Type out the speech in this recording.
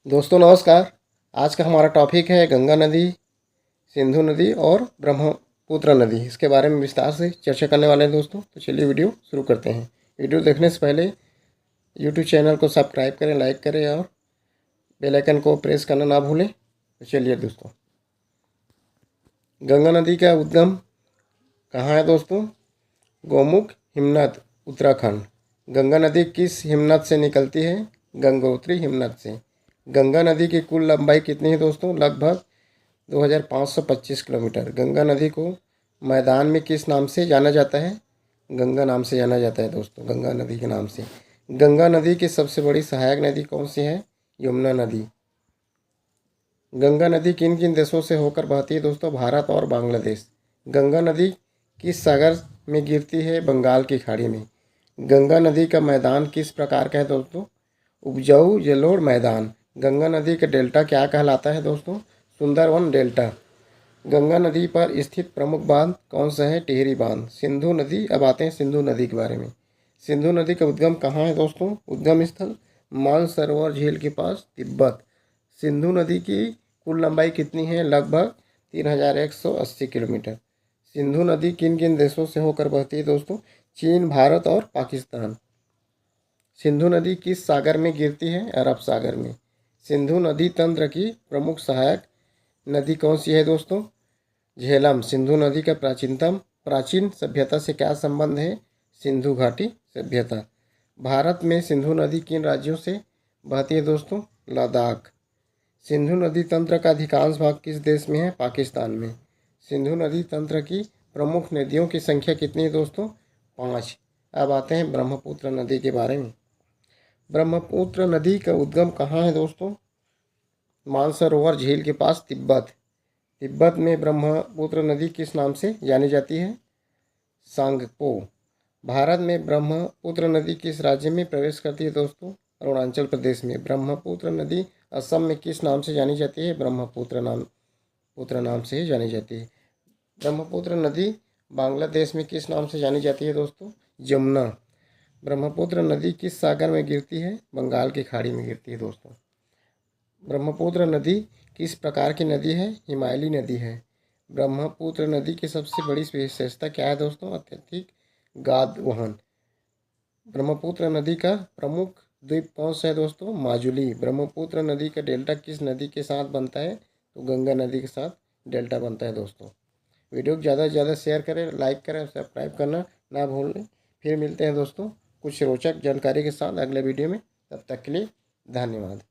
दोस्तों नमस्कार। आज का हमारा टॉपिक है गंगा नदी, सिंधु नदी और ब्रह्मपुत्र नदी। इसके बारे में विस्तार से चर्चा करने वाले हैं दोस्तों। तो चलिए वीडियो शुरू करते हैं। वीडियो देखने से पहले यूट्यूब चैनल को सब्सक्राइब करें, लाइक करें और बेल आइकन को प्रेस करना ना भूलें। तो चलिए दोस्तों, गंगा नदी का उद्गम कहाँ है दोस्तों? गौमुख हिमनद, उत्तराखंड। गंगा नदी किस हिमनद से निकलती है? गंगोत्री हिमनद से। गंगा नदी की कुल लंबाई कितनी है दोस्तों? लगभग 2525 किलोमीटर। गंगा नदी को मैदान में किस नाम से जाना जाता है? गंगा नाम से जाना जाता है दोस्तों, गंगा नदी के नाम से। गंगा नदी की सबसे बड़ी सहायक नदी कौन सी है? यमुना नदी। गंगा नदी किन किन देशों से होकर बहती है दोस्तों? भारत और बांग्लादेश। गंगा नदी किस सागर में गिरती है? बंगाल की खाड़ी में। गंगा नदी का मैदान किस प्रकार का है दोस्तों? उपजाऊ जलोढ़ मैदान। गंगा नदी का डेल्टा क्या कहलाता है दोस्तों? सुंदरवन डेल्टा। गंगा नदी पर स्थित प्रमुख बांध कौन सा है? टिहरी बांध। सिंधु नदी, अब आते हैं सिंधु नदी के बारे में। सिंधु नदी का उद्गम कहाँ है दोस्तों? उद्गम स्थल मानसरोवर झील के पास, तिब्बत। सिंधु नदी की कुल लंबाई कितनी है? लगभग 3180 किलोमीटर। सिंधु नदी किन किन देशों से होकर बहती है दोस्तों? चीन, भारत और पाकिस्तान। सिंधु नदी किस सागर में गिरती है? अरब सागर में। सिंधु नदी तंत्र की प्रमुख सहायक नदी कौन सी है दोस्तों? झेलम। सिंधु नदी का प्राचीन सभ्यता से क्या संबंध है? सिंधु घाटी सभ्यता। भारत में सिंधु नदी किन राज्यों से बहती है दोस्तों? लद्दाख। सिंधु नदी तंत्र का अधिकांश भाग किस देश में है? पाकिस्तान में। सिंधु नदी तंत्र की प्रमुख नदियों की संख्या कितनी है दोस्तों? 5। अब आते हैं ब्रह्मपुत्र नदी के बारे में। ब्रह्मपुत्र नदी का उद्गम कहाँ है दोस्तों? मानसरोवर झील के पास, तिब्बत। तिब्बत में ब्रह्मपुत्र नदी किस नाम से जानी जाती है? सांगपो। भारत में ब्रह्मपुत्र नदी किस राज्य में प्रवेश करती है दोस्तों? अरुणाचल प्रदेश में। ब्रह्मपुत्र नदी असम में किस नाम से जानी जाती है? पुत्र नाम से ही जानी जाती है। ब्रह्मपुत्र नदी बांग्लादेश में किस नाम से जानी जाती है दोस्तों? जमुना। ब्रह्मपुत्र नदी किस सागर में गिरती है? बंगाल की खाड़ी में गिरती है दोस्तों। ब्रह्मपुत्र नदी किस प्रकार की नदी है? हिमालयी नदी है। ब्रह्मपुत्र नदी की सबसे बड़ी विशेषता क्या है दोस्तों? अत्यधिक गाद वहन। ब्रह्मपुत्र नदी का प्रमुख द्वीप कौन सा है दोस्तों? माजुली। ब्रह्मपुत्र नदी का डेल्टा किस नदी के साथ बनता है? तो गंगा नदी के साथ डेल्टा बनता है दोस्तों। वीडियो को ज़्यादा से ज़्यादा शेयर करें, लाइक करें, सब्सक्राइब करना ना भूलें। फिर मिलते हैं दोस्तों कुछ रोचक जानकारी के साथ अगले वीडियो में। तब तक के लिए धन्यवाद।